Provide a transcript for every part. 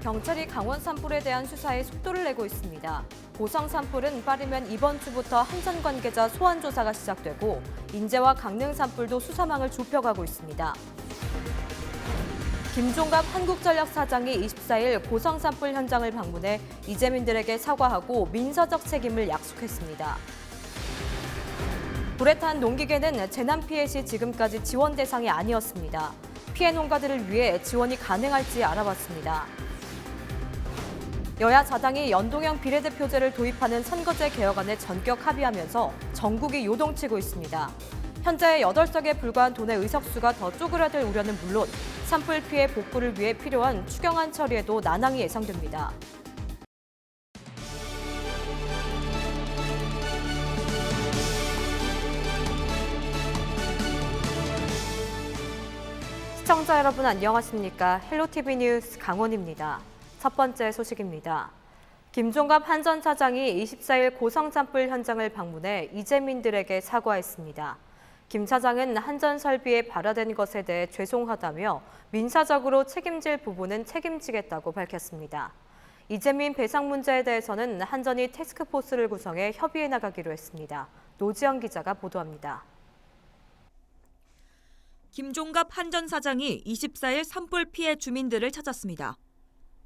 경찰이 강원 산불에 대한 수사에 속도를 내고 있습니다. 고성 산불은 빠르면 이번 주부터 한전 관계자 소환 조사가 시작되고 인제와 강릉 산불도 수사망을 좁혀가고 있습니다. 김종갑 한국전력 사장이 24일 고성 산불 현장을 방문해 이재민들에게 사과하고 민사적 책임을 약속했습니다. 불에 탄 농기계는 재난 피해 시 지금까지 지원 대상이 아니었습니다. 피해 농가들을 위해 지원이 가능할지 알아봤습니다. 여야 자당이 연동형 비례대표제를 도입하는 선거제 개혁안에 전격 합의하면서 전국이 요동치고 있습니다. 현재 8석에 불과한 도내 의석수가 더 쪼그라들 우려는 물론 산불 피해 복구를 위해 필요한 추경안 처리에도 난항이 예상됩니다. 시청자 여러분 안녕하십니까? 헬로티비 뉴스 강원입니다. 첫 번째 소식입니다. 김종갑 한전 사장이 24일 고성 산불 현장을 방문해 이재민들에게 사과했습니다. 김 사장은 한전 설비에 발화된 것에 대해 죄송하다며 민사적으로 책임질 부분은 책임지겠다고 밝혔습니다. 이재민 배상 문제에 대해서는 한전이 태스크포스를 구성해 협의해 나가기로 했습니다. 노지영 기자가 보도합니다. 김종갑 한전 사장이 24일 산불 피해 주민들을 찾았습니다.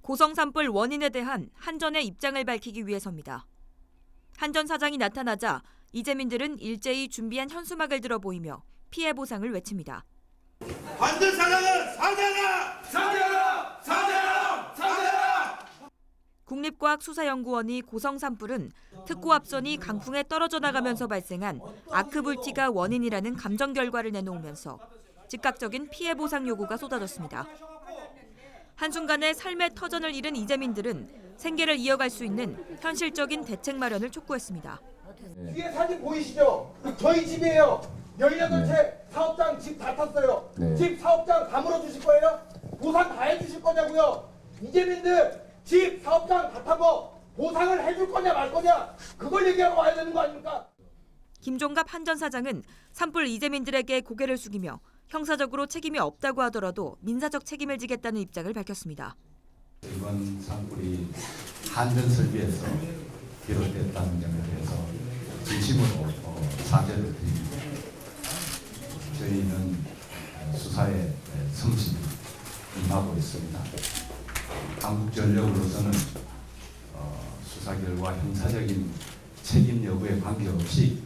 고성 산불 원인에 대한 한전의 입장을 밝히기 위해서입니다. 한전 사장이 나타나자 이재민들은 일제히 준비한 현수막을 들어 보이며 피해 보상을 외칩니다. 한전 사장은 사죄하라! 사죄하라! 사죄하라! 사죄하라! 국립과학수사연구원이 고성 산불은 특고 앞선이 강풍에 떨어져 나가면서 발생한 아크불티가 원인이라는 감정 결과를 내놓으면서 즉각적인 피해 보상 요구가 쏟아졌습니다. 한순간에 삶의 터전을 잃은 이재민들은 생계를 이어갈 수 있는 현실적인 대책 마련을 촉구했습니다. 뒤에 사진 보이시죠? 저희 집이에요. 18채 사업장 집 다 탔어요. 집 사업장 다 물어주실 거예요? 보상 다 해주실 거냐고요? 이재민들 집 사업장 다 탄 거 보상을 해줄 거냐 말 거냐? 그걸 얘기하러 와야 되는 거 아닙니까? 김종갑 한전 사장은 산불 이재민들에게 고개를 숙이며 형사적으로 책임이 없다고 하더라도 민사적 책임을 지겠다는 입장을 밝혔습니다. 이번 산불이 한전 설비에서 비롯됐다는 점에 대해서 진심으로 사죄를 드립니다. 저희는 수사에 성실히 임하고 있습니다. 한국전력으로서는 수사 결과 형사적인 책임 여부에 관계없이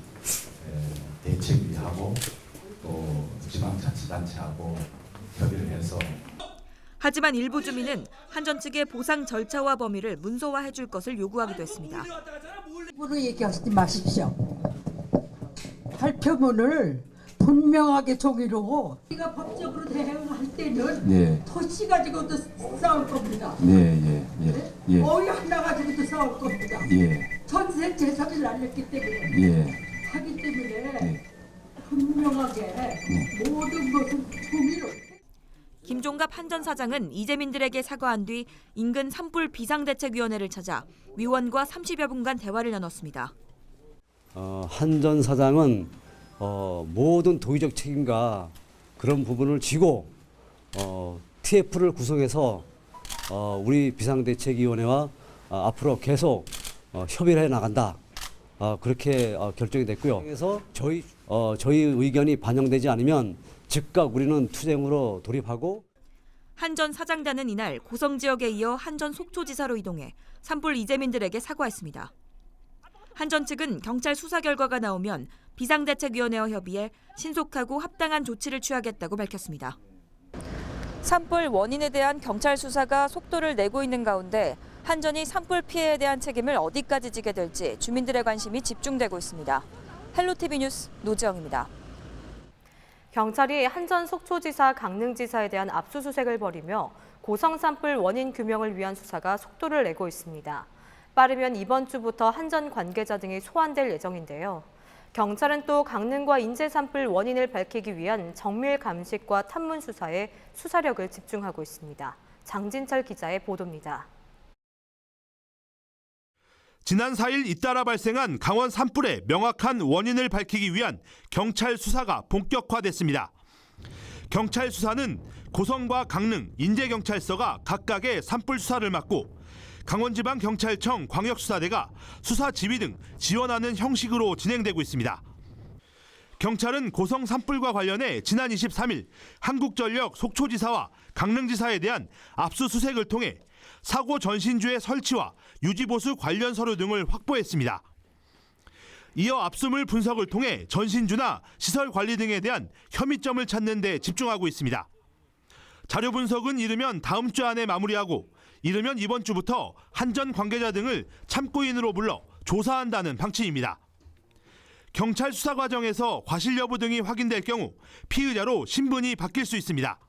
대책위하고 또 지방자치단체하고 협의를 해서 하지만 일부 주민은 한전 측의 보상 절차와 범위를 문서화해 줄 것을 요구하기도 했습니다. 함부로 얘기하지 마십시오. 발표문을 분명하게 종이로 우리가 법적으로 대응할 때는 토시 가지고도 싸울 겁니다. 어휘 하나 가지고도 싸울 겁니다. 전세 재산을 날렸기 때문에 하기 때문에 분명하게 모든 것은 종이로. 김종갑 한전 사장은 이재민들에게 사과한 뒤 인근 산불 비상대책위원회를 찾아 위원과 30여 분간 대화를 나눴습니다. 한전 사장은 모든 도의적 책임과 그런 부분을 지고 TF를 구성해서 우리 비상대책위원회와 앞으로 계속 협의를 해 나간다. 그렇게 결정이 됐고요. 그래서 저희 의견이 반영되지 않으면 즉각 우리는 투쟁으로 돌입하고. 한전 사장단은 이날 고성 지역에 이어 한전 속초지사로 이동해 산불 이재민들에게 사과했습니다. 한전 측은 경찰 수사 결과가 나오면 비상대책위원회와 협의해 신속하고 합당한 조치를 취하겠다고 밝혔습니다. 산불 원인에 대한 경찰 수사가 속도를 내고 있는 가운데 한전이 산불 피해에 대한 책임을 어디까지 지게 될지 주민들의 관심이 집중되고 있습니다. 헬로티비 뉴스 노지영입니다. 경찰이 한전 속초지사, 강릉지사에 대한 압수수색을 벌이며 고성 산불 원인 규명을 위한 수사가 속도를 내고 있습니다. 빠르면 이번 주부터 한전 관계자 등이 소환될 예정인데요. 경찰은 또 강릉과 인제 산불 원인을 밝히기 위한 정밀 감식과 탐문 수사에 수사력을 집중하고 있습니다. 장진철 기자의 보도입니다. 지난 4일 잇따라 발생한 강원 산불의 명확한 원인을 밝히기 위한 경찰 수사가 본격화됐습니다. 경찰 수사는 고성과 강릉, 인제경찰서가 각각의 산불 수사를 맡고 강원지방경찰청 광역수사대가 수사 지휘 등 지원하는 형식으로 진행되고 있습니다. 경찰은 고성 산불과 관련해 지난 23일 한국전력 속초지사와 강릉지사에 대한 압수수색을 통해 사고 전신주의 설치와 유지보수 관련 서류 등을 확보했습니다. 이어 압수물 분석을 통해 전신주나 시설 관리 등에 대한 혐의점을 찾는 데 집중하고 있습니다. 자료 분석은 이르면 다음 주 안에 마무리하고 이르면 이번 주부터 한전 관계자 등을 참고인으로 불러 조사한다는 방침입니다. 경찰 수사 과정에서 과실 여부 등이 확인될 경우 피의자로 신분이 바뀔 수 있습니다.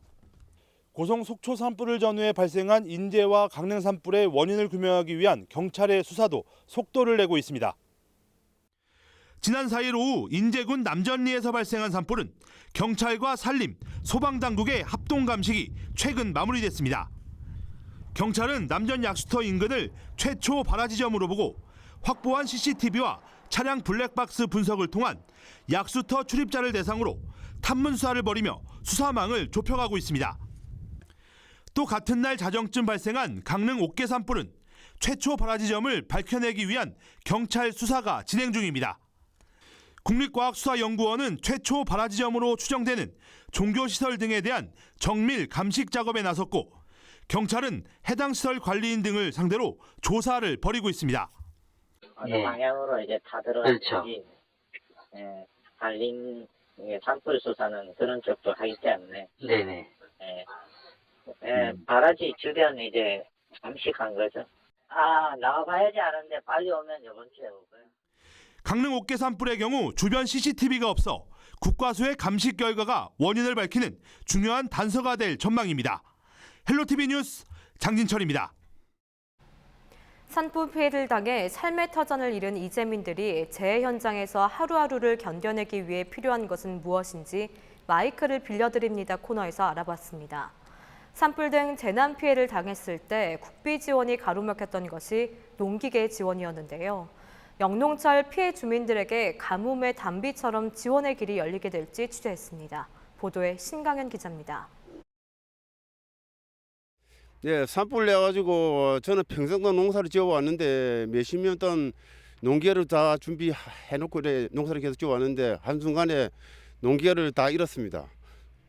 고성 속초 산불을 전후해 발생한 인제와 강릉 산불의 원인을 규명하기 위한 경찰의 수사도 속도를 내고 있습니다. 지난 4일 오후 인제군 남전리에서 발생한 산불은 경찰과 산림, 소방당국의 합동 감식이 최근 마무리됐습니다. 경찰은 남전 약수터 인근을 최초 발화 지점으로 보고 확보한 CCTV와 차량 블랙박스 분석을 통한 약수터 출입자를 대상으로 탐문 수사를 벌이며 수사망을 좁혀가고 있습니다. 또 같은 날 자정쯤 발생한 강릉 옥계 산불은 최초 발화 지점을 밝혀내기 위한 경찰 수사가 진행 중입니다. 국립과학수사연구원은 최초 발화 지점으로 추정되는 종교시설 등에 대한 정밀 감식 작업에 나섰고 경찰은 해당 시설 관리인 등을 상대로 조사를 벌이고 있습니다. 어느 방향으로 이제 다 들어갈지 관린 산불 수사는 그런 쪽도 하기 때문에 바라지 주변 이제 잠식한 거죠. 나와봐야지 하는데 빨리 오면 이번 주에 오고요. 강릉 옥계 산불의 경우 주변 CCTV가 없어 국과수의 감식 결과가 원인을 밝히는 중요한 단서가 될 전망입니다. 헬로티비 뉴스 장진철입니다. 산불 피해를 당해 삶의 터전을 잃은 이재민들이 재해 현장에서 하루하루를 견뎌내기 위해 필요한 것은 무엇인지 마이크를 빌려드립니다 코너에서 알아봤습니다. 산불 등 재난 피해를 당했을 때 국비 지원이 가로막혔던 것이 농기계 지원이었는데요. 영농철 피해 주민들에게 가뭄의 단비처럼 지원의 길이 열리게 될지 취재했습니다. 보도에 신강현 기자입니다. 네, 산불 내가지고 저는 평생도 농사를 지어왔는데 몇십 년 동안 농기계를 다 준비해놓고 농사를 계속 지어왔는데 한순간에 농기계를 다 잃었습니다.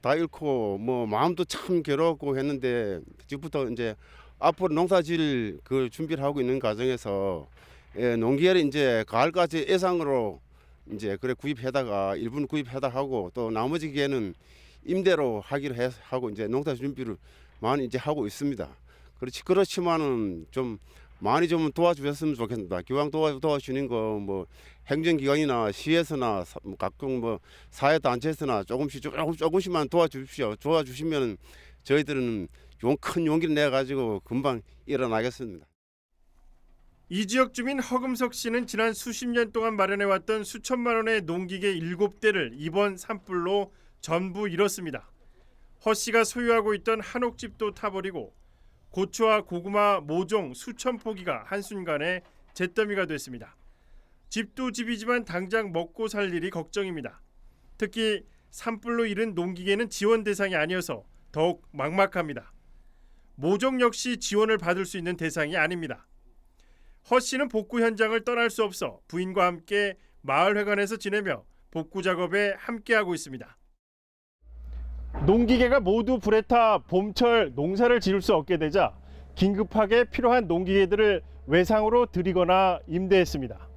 다 잃고 뭐 마음도 참 괴롭고 했는데 지금부터 이제 앞으로 농사질 그 준비를 하고 있는 과정에서 농기계를 이제 가을까지 예상으로 이제 그래 구입해다가 일부는 구입해다 하고 또 나머지 기계는 임대로 하기로 하고 이제 농사 준비를 많이 이제 하고 있습니다. 그렇지만은 좀 많이 좀 도와주셨으면 좋겠습니다. 기왕 도와주는 거 뭐 행정기관이나 시에서나 각종 뭐 사회단체에서나 조금씩만 도와주십시오. 도와주시면 저희들은 큰 용기를 내 가지고 금방 일어나겠습니다. 이 지역 주민 허금석 씨는 지난 수십 년 동안 마련해왔던 수천만 원의 농기계 7대를 이번 산불로 전부 잃었습니다. 허 씨가 소유하고 있던 한옥집도 타버리고 고추와 고구마, 모종 수천 포기가 한순간에 잿더미가 됐습니다. 집도 집이지만 당장 먹고 살 일이 걱정입니다. 특히 산불로 잃은 농기계는 지원 대상이 아니어서 더욱 막막합니다. 모종 역시 지원을 받을 수 있는 대상이 아닙니다. 허 씨는 복구 현장을 떠날 수 없어 부인과 함께 마을회관에서 지내며 복구 작업에 함께하고 있습니다. 농기계가 모두 불에 타 봄철 농사를 지을 수 없게 되자 긴급하게 필요한 농기계들을 외상으로 드리거나 임대했습니다.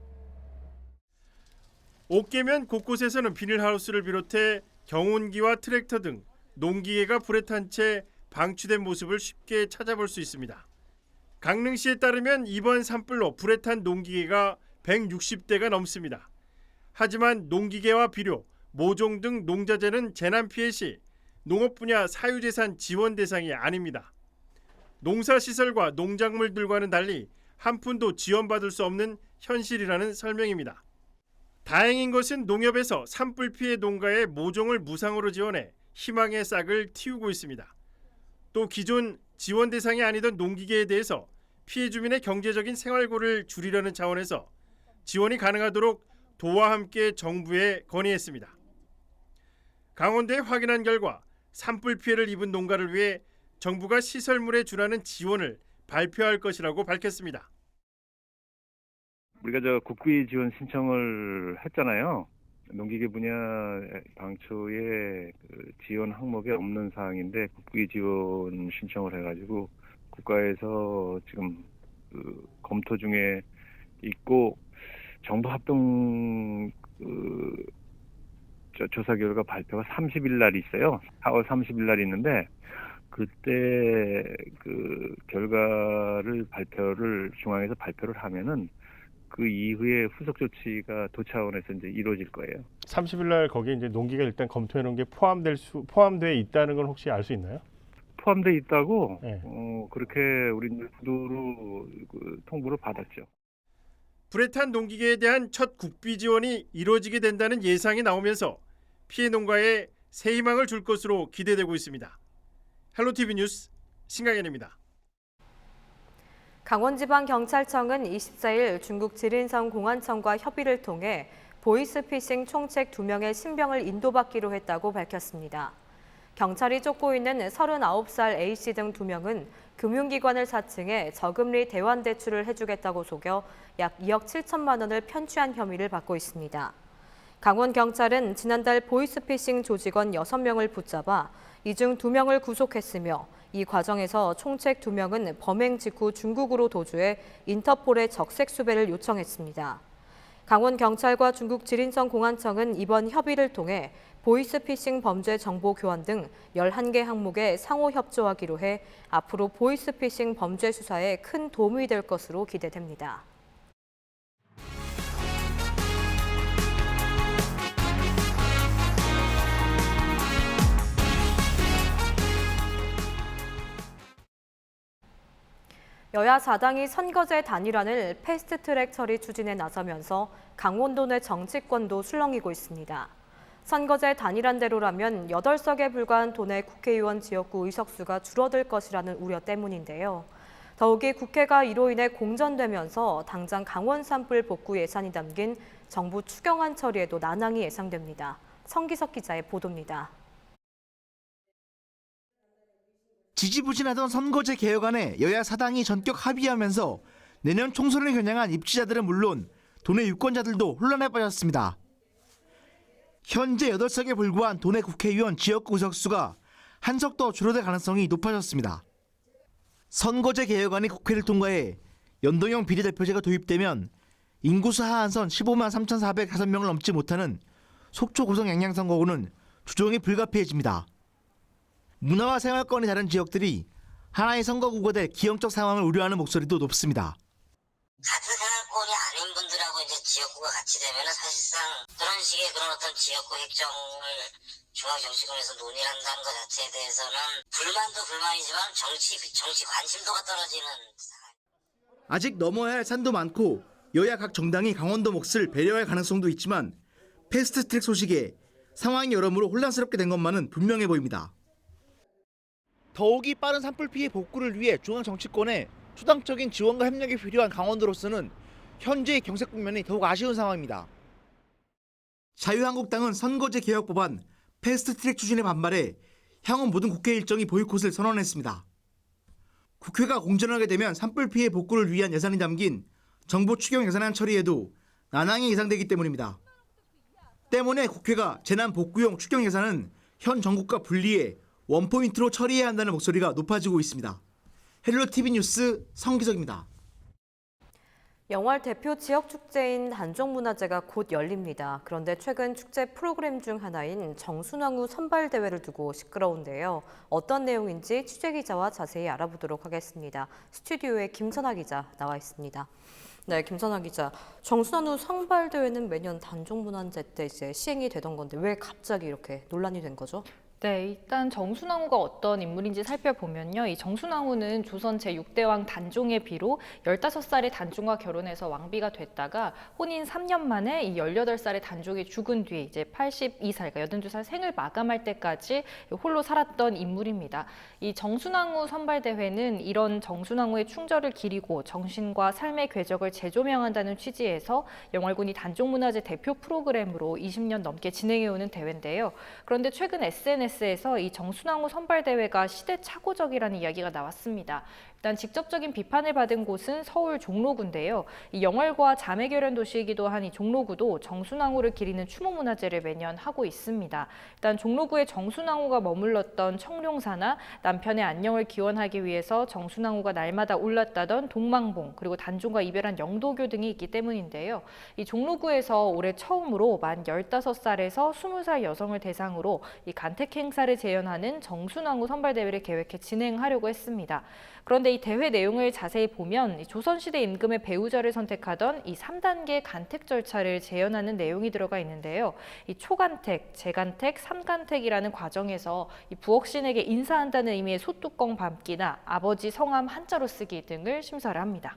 옥계면 곳곳에서는 비닐하우스를 비롯해 경운기와 트랙터 등 농기계가 불에 탄 채 방치된 모습을 쉽게 찾아볼 수 있습니다. 강릉시에 따르면 이번 산불로 불에 탄 농기계가 160대가 넘습니다. 하지만 농기계와 비료, 모종 등 농자재는 재난 피해 시 농업 분야 사유재산 지원 대상이 아닙니다. 농사시설과 농작물들과는 달리 한 푼도 지원받을 수 없는 현실이라는 설명입니다. 다행인 것은 농협에서 산불 피해 농가에 모종을 무상으로 지원해 희망의 싹을 틔우고 있습니다. 또 기존 지원 대상이 아니던 농기계에 대해서 피해 주민의 경제적인 생활고를 줄이려는 차원에서 지원이 가능하도록 도와 함께 정부에 건의했습니다. 강원도에 확인한 결과 산불 피해를 입은 농가를 위해 정부가 시설물에 준하는 지원을 발표할 것이라고 밝혔습니다. 우리가 국비 지원 신청을 했잖아요. 농기계 분야 방초에 지원 항목에 없는 사항인데 국비 지원 신청을 해가지고 국가에서 지금 검토 중에 있고 정부 합동 조사 결과 발표가 30일 날 있어요. 4월 30일 날 있는데 그때 결과를 중앙에서 발표를 하면은 그 이후에 후속 조치가 도 차원에서 이제 이루어질 거예요. 30일 날 거기에 이제 농기가 일단 검토해 놓은 게 포함되어 있다는 걸 혹시 알 수 있나요? 포함되어 있다고 네. 그렇게 우리 뉴스로 통보를 받았죠. 불에 탄 농기계에 대한 첫 국비 지원이 이루어지게 된다는 예상이 나오면서 피해 농가에 새 희망을 줄 것으로 기대되고 있습니다. 헬로티비 뉴스 신강현입니다. 강원지방경찰청은 24일 중국 지린성 공안청과 협의를 통해 보이스피싱 총책 2명의 신병을 인도받기로 했다고 밝혔습니다. 경찰이 쫓고 있는 39살 A씨 등 2명은 금융기관을 사칭해 저금리 대환대출을 해주겠다고 속여 약 2억 7천만 원을 편취한 혐의를 받고 있습니다. 강원경찰은 지난달 보이스피싱 조직원 6명을 붙잡아 이 중 2명을 구속했으며 이 과정에서 총책 2명은 범행 직후 중국으로 도주해 인터폴에 적색 수배를 요청했습니다. 강원경찰과 중국 지린성 공안청은 이번 협의를 통해 보이스피싱 범죄 정보 교환 등 11개 항목에 상호 협조하기로 해 앞으로 보이스피싱 범죄 수사에 큰 도움이 될 것으로 기대됩니다. 여야 4당이 선거제 단일화를 패스트트랙 처리 추진에 나서면서 강원도 내 정치권도 술렁이고 있습니다. 선거제 단일화대로라면 8석에 불과한 도내 국회의원 지역구 의석수가 줄어들 것이라는 우려 때문인데요. 더욱이 국회가 이로 인해 공전되면서 당장 강원 산불 복구 예산이 담긴 정부 추경안 처리에도 난항이 예상됩니다. 성기석 기자의 보도입니다. 지지부진하던 선거제 개혁안에 여야 4당이 전격 합의하면서 내년 총선을 겨냥한 입지자들은 물론 도내 유권자들도 혼란에 빠졌습니다. 현재 8석에 불과한 도내 국회의원 지역구 의석수가 한 석 더 줄어들 가능성이 높아졌습니다. 선거제 개혁안이 국회를 통과해 연동형 비례대표제가 도입되면 인구수 하한선 15만 3,405명을 넘지 못하는 속초 고성 양양선거구는 조정이 불가피해집니다. 문화와 생활권이 다른 지역들이 하나의 선거구가 될 기형적 상황을 우려하는 목소리도 높습니다. 같은 생활권이 아닌 분들하고 이제 지역구가 같이 되면은 사실상 그런 식의 어떤 지역구 획정을 중앙정치권에서 논의를 한다는 것 자체에 대해서는 불만도 불만이지만 정치 관심도가 떨어지는. 아직 넘어야 할 산도 많고 여야 각 정당이 강원도 몫을 배려할 가능성도 있지만 패스트트랙 소식에 상황이 여러모로 혼란스럽게 된 것만은 분명해 보입니다. 더욱이 빠른 산불 피해 복구를 위해 중앙 정치권에 초당적인 지원과 협력이 필요한 강원도로서는 현재의 경색 국면이 더욱 아쉬운 상황입니다. 자유한국당은 선거제 개혁 법안 패스트트랙 추진에 반발해 향후 모든 국회 일정이 보이콧을 선언했습니다. 국회가 공전하게 되면 산불 피해 복구를 위한 예산이 담긴 정부 추경 예산안 처리에도 난항이 예상되기 때문입니다. 때문에 국회가 재난 복구용 추경 예산은 현 정국과 분리해 원포인트로 처리해야 한다는 목소리가 높아지고 있습니다. 헬로티비 뉴스 성기석입니다. 영월 대표 지역 축제인 단종문화제가 곧 열립니다. 그런데 최근 축제 프로그램 중 하나인 정순왕후 선발대회를 두고 시끄러운데요. 어떤 내용인지 취재기자와 자세히 알아보도록 하겠습니다. 스튜디오에 김선아 기자 나와 있습니다. 네, 김선아 기자. 정순왕후 선발대회는 매년 단종문화제 때 이제 시행이 되던 건데 왜 갑자기 이렇게 논란이 된 거죠? 네, 일단 정순왕후가 어떤 인물인지 살펴보면요. 이 정순왕후는 조선 제6대왕 단종의 비로 15살의 단종과 결혼해서 왕비가 됐다가 혼인 3년 만에 이 18살의 단종이 죽은 뒤 이제 82살, 그러니까 82살 생을 마감할 때까지 홀로 살았던 인물입니다. 이 정순왕후 선발대회는 이런 정순왕후의 충절을 기리고 정신과 삶의 궤적을 재조명한다는 취지에서 영월군이 단종문화제 대표 프로그램으로 20년 넘게 진행해오는 대회인데요. 그런데 최근 SNS SNS에서 이 정순왕후 선발대회가 시대착오적이라는 이야기가 나왔습니다. 일단 직접적인 비판을 받은 곳은 서울 종로구인데요. 이 영월과 자매결연 도시이기도 한 이 종로구도 정순왕후를 기리는 추모문화제를 매년 하고 있습니다. 일단 종로구에 정순왕후가 머물렀던 청룡사나 남편의 안녕을 기원하기 위해서 정순왕후가 날마다 올랐다던 동망봉, 그리고 단종과 이별한 영도교 등이 있기 때문인데요. 이 종로구에서 올해 처음으로 만 15살에서 20살 여성을 대상으로 이 간택 행사를 재현하는 정순왕후 선발대회를 계획해 진행하려고 했습니다. 그런데 이 대회 내용을 자세히 보면 조선시대 임금의 배우자를 선택하던 이 3단계 간택 절차를 재현하는 내용이 들어가 있는데요. 이 초간택, 재간택, 3간택이라는 과정에서 이 부엌신에게 인사한다는 의미의 소뚜껑 밟기나 아버지 성함 한자로 쓰기 등을 심사를 합니다.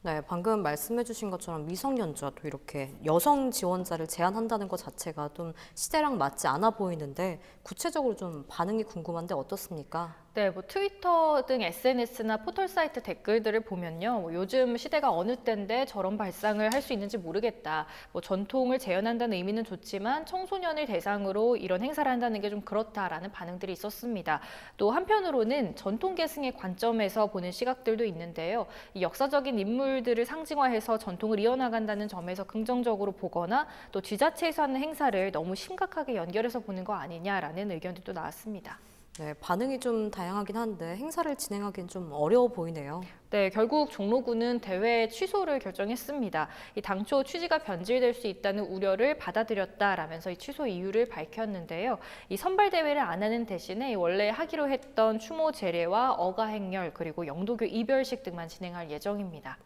네, 방금 말씀해주신 것처럼 미성년자도 이렇게 여성 지원자를 제한한다는 것 자체가 좀 시대랑 맞지 않아 보이는데 구체적으로 좀 반응이 궁금한데 어떻습니까? 네, 뭐 트위터 등 SNS나 포털 사이트 댓글들을 보면요, 뭐 요즘 시대가 어느 때인데 저런 발상을 할 수 있는지 모르겠다. 뭐 전통을 재현한다는 의미는 좋지만 청소년을 대상으로 이런 행사를 한다는 게 좀 그렇다라는 반응들이 있었습니다. 또 한편으로는 전통 계승의 관점에서 보는 시각들도 있는데요. 이 역사적인 인물들을 상징화해서 전통을 이어나간다는 점에서 긍정적으로 보거나 또 지자체에서 하는 행사를 너무 심각하게 연결해서 보는 거 아니냐라는 의견들도 나왔습니다. 네, 반응이 좀 다양하긴 한데 행사를 진행하기는 좀 어려워 보이네요. 네, 결국 종로구는 대회 취소를 결정했습니다. 이 당초 취지가 변질될 수 있다는 우려를 받아들였다라면서 이 취소 이유를 밝혔는데요. 이 선발 대회를 안 하는 대신에 원래 하기로 했던 추모 제례와 어가 행렬 그리고 영도교 이별식 등만 진행할 예정입니다.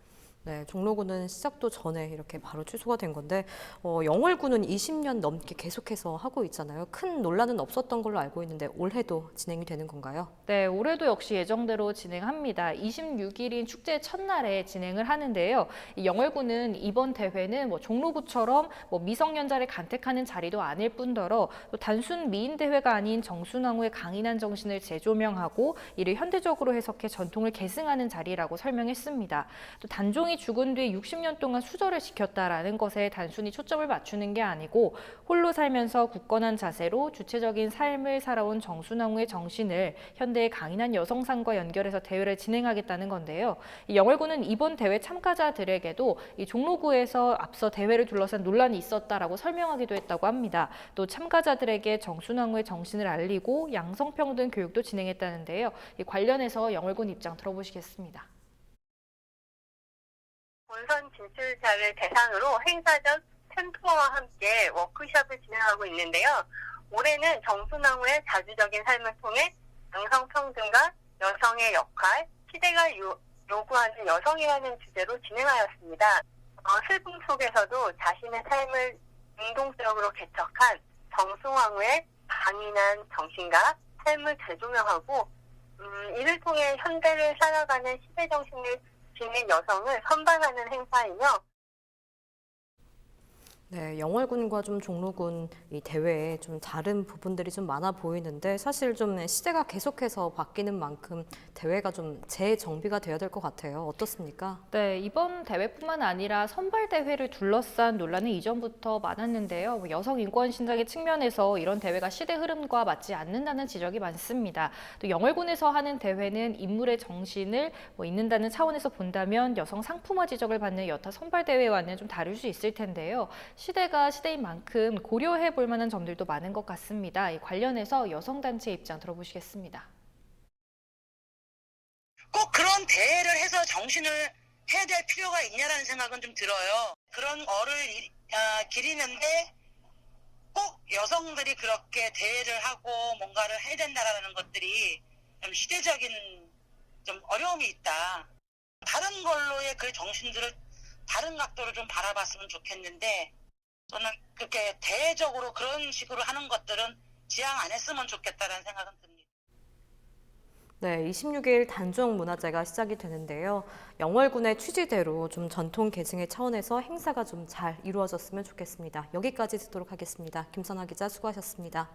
네, 종로구는 시작도 전에 이렇게 바로 취소가 된 건데 영월구는 20년 넘게 계속해서 하고 있잖아요. 큰 논란은 없었던 걸로 알고 있는데 올해도 진행이 되는 건가요? 네, 올해도 역시 예정대로 진행합니다. 26일인 축제 첫날에 진행을 하는데요. 이 영월구는 이번 대회는 뭐 종로구처럼 뭐 미성년자를 간택하는 자리도 아닐 뿐더러 또 단순 미인 대회가 아닌 정순왕후의 강인한 정신을 재조명하고 이를 현대적으로 해석해 전통을 계승하는 자리라고 설명했습니다. 또 단종이 죽은 뒤 60년 동안 수절을 지켰다라는 것에 단순히 초점을 맞추는 게 아니고 홀로 살면서 굳건한 자세로 주체적인 삶을 살아온 정순왕후의 정신을 현대의 강인한 여성상과 연결해서 대회를 진행하겠다는 건데요. 이 영월구는 이번 대회 참가자들에게도 이 종로구에서 앞서 대회를 둘러싼 논란이 있었다라고 설명하기도 했다고 합니다. 또 참가자들에게 정순왕후의 정신을 알리고 양성평등 교육도 진행했다는데요. 이 관련해서 영월군 입장 들어보시겠습니다. 본선 진출자를 대상으로 행사적 템포와 함께 워크숍을 진행하고 있는데요. 올해는 정순왕후의 자주적인 삶을 통해 양성평등과 여성의 역할, 시대가 요구하는 여성이라는 주제로 진행하였습니다. 슬픔 속에서도 자신의 삶을 능동적으로 개척한 정순왕후의 강인한 정신과 삶을 재조명하고 이를 통해 현대를 살아가는 시대 정신을 지닌 여성을 선발하는 행사이며 네, 영월군과 좀 종로군 이 대회에 좀 다른 부분들이 좀 많아 보이는데 사실 좀 시대가 계속해서 바뀌는 만큼 대회가 좀 재정비가 돼야 될 것 같아요. 어떻습니까? 네, 이번 대회뿐만 아니라 선발 대회를 둘러싼 논란은 이전부터 많았는데요. 여성 인권 신장의 측면에서 이런 대회가 시대 흐름과 맞지 않는다는 지적이 많습니다. 또 영월군에서 하는 대회는 인물의 정신을 잇는다는 차원에서 본다면 여성 상품화 지적을 받는 여타 선발 대회와는 좀 다를 수 있을 텐데요. 시대가 시대인 만큼 고려해 볼 만한 점들도 많은 것 같습니다. 이 관련해서 여성단체 입장 들어보시겠습니다. 꼭 그런 대회를 해서 정신을 해야 될 필요가 있냐라는 생각은 좀 들어요. 그런 어를 기리는데 꼭 여성들이 그렇게 대회를 하고 뭔가를 해야 된다라는 것들이 좀 시대적인 좀 어려움이 있다. 다른 걸로의 그 정신들을 다른 각도로 좀 바라봤으면 좋겠는데 저는 그렇게 대외적으로 그런 식으로 하는 것들은 지향 안 했으면 좋겠다라는 생각은 듭니다. 네, 26일 단종 문화제가 시작이 되는데요. 영월군의 취지대로 좀 전통 계승의 차원에서 행사가 좀 잘 이루어졌으면 좋겠습니다. 여기까지 듣도록 하겠습니다. 김선아 기자 수고하셨습니다.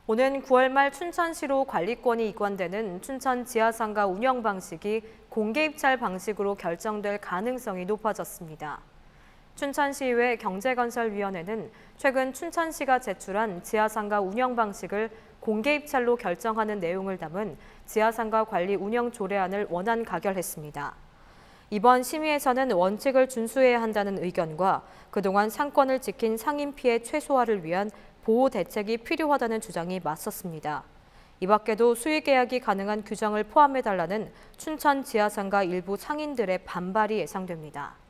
오는 9월 말 춘천시로 관리권이 이관되는 춘천 지하상가 운영 방식이 공개 입찰 방식으로 결정될 가능성이 높아졌습니다. 춘천시의회 경제건설위원회는 최근 춘천시가 제출한 지하상가 운영 방식을 공개 입찰로 결정하는 내용을 담은 지하상가 관리 운영 조례안을 원안 가결했습니다. 이번 심의에서는 원칙을 준수해야 한다는 의견과 그동안 상권을 지킨 상인 피해 최소화를 위한 보호 대책이 필요하다는 주장이 맞섰습니다. 이 밖에도 수의 계약이 가능한 규정을 포함해달라는 춘천 지하상가 일부 상인들의 반발이 예상됩니다.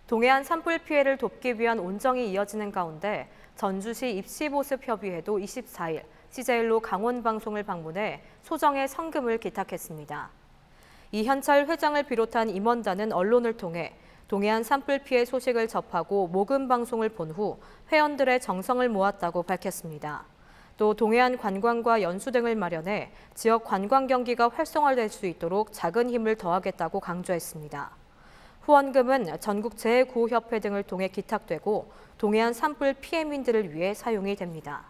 동해안 산불 피해를 돕기 위한 온정이 이어지는 가운데 전주시 입시보습협의회도 24일 CJ로 강원방송을 방문해 소정의 성금을 기탁했습니다. 이현철 회장을 비롯한 임원단은 언론을 통해 동해안 산불 피해 소식을 접하고 모금 방송을 본 후 회원들의 정성을 모았다고 밝혔습니다. 또 동해안 관광과 연수 등을 마련해 지역 관광 경기가 활성화될 수 있도록 작은 힘을 더하겠다고 강조했습니다. 후원금은 전국재해구호협회 등을 통해 기탁되고 동해안 산불 피해민들을 위해 사용이 됩니다.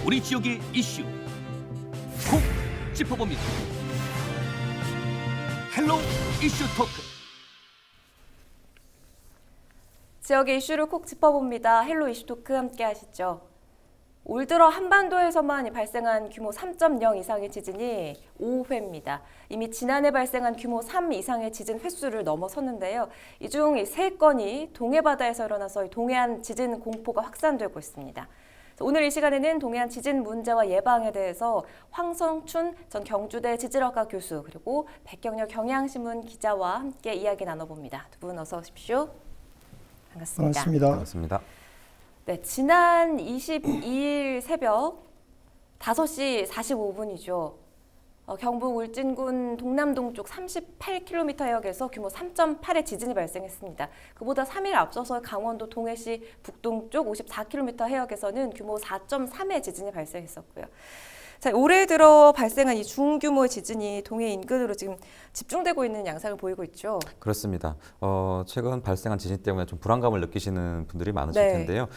우리 지역의 이슈 콕 짚어봅니다. 헬로 이슈 토크. 지역의 이슈를 콕 짚어봅니다. 헬로 이슈 토크 함께 하시죠. 올 들어 한반도에서만 발생한 규모 3.0 이상의 지진이 5회입니다. 이미 지난해 발생한 규모 3 이상의 지진 횟수를 넘어섰는데요. 이 중 3건이 동해바다에서 일어나서 동해안 지진 공포가 확산되고 있습니다. 오늘 이 시간에는 동해안 지진 문제와 예방에 대해서 황성춘 전 경주대 지질학과 교수 그리고 백경렬 경향신문 기자와 함께 이야기 나눠봅니다. 두 분 어서 오십시오. 반갑습니다. 반갑습니다. 네, 지난 22일 새벽 5시 45분이죠. 경북 울진군 동남동쪽 38km 해역에서 규모 3.8의 지진이 발생했습니다. 그보다 3일 앞서서 강원도 동해시 북동쪽 54km 해역에서는 규모 4.3의 지진이 발생했었고요. 자, 올해 들어 발생한 이 중규모의 지진이 동해 인근으로 지금 집중되고 있는 양상을 보이고 있죠. 그렇습니다. 최근 발생한 지진 때문에 좀 불안감을 느끼시는 분들이 많으실 네. 텐데요.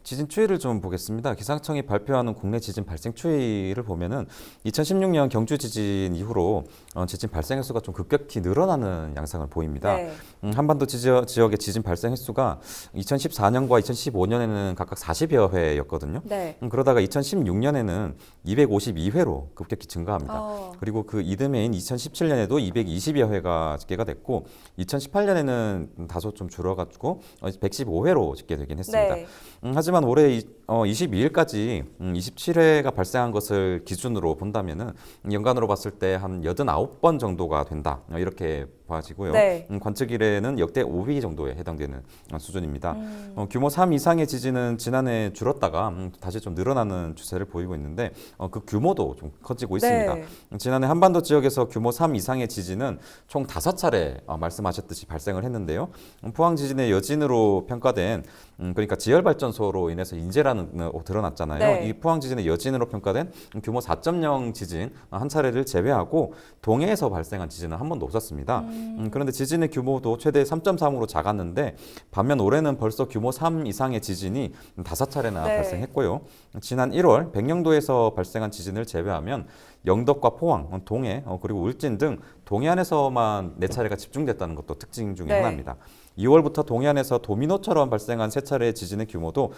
지진 추이를 좀 보겠습니다. 기상청이 발표하는 국내 지진 발생 추이를 보면은 2016년 경주 지진 이후로 지진 발생 횟수가 좀 급격히 늘어나는 양상을 보입니다. 네. 한반도 지역의 지진 발생 횟수가 2014년과 2015년에는 각각 40여 회였거든요. 네. 그러다가 2016년에는 252회로 급격히 증가합니다. 그리고 그 이듬해인 2017년에도 220여 회가 집계가 됐고 2018년에는 다소 좀 줄어가지고 115회로 집계되긴 했습니다. 네. 하지만 올해 22일까지 27회가 발생한 것을 기준으로 본다면은 연간으로 봤을 때 한 89번 정도가 된다 이렇게 봐지고요. 네. 관측일에는 역대 5위 정도에 해당되는 수준입니다. 규모 3 이상의 지진은 지난해 줄었다가 다시 좀 늘어나는 추세를 보이고 있는데 그 규모도 좀 커지고 있습니다. 네. 지난해 한반도 지역에서 규모 3 이상의 지진은 총 5차례 말씀하셨듯이 발생을 했는데요. 포항 지진의 여진으로 평가된 그러니까 지열발전소로 인해서 인재라는 드러났잖아요. 네. 이 포항 지진의 여진으로 평가된 규모 4.0 지진 한 차례를 제외하고 동해에서 발생한 지진은 한 번도 없었습니다. 그런데 지진의 규모도 최대 3.3으로 작았는데 반면 올해는 벌써 규모 3 이상의 지진이 5차례나 네. 발생했고요. 지난 1월 백령도에서 발생한 지진을 제외하면 영덕과 포항, 동해, 그리고 울진 등 동해안에서만 4차례가 집중됐다는 것도 특징 중에 네. 하나입니다. 2월부터 동해안에서 도미노처럼 발생한 3차례의 지진의 규모도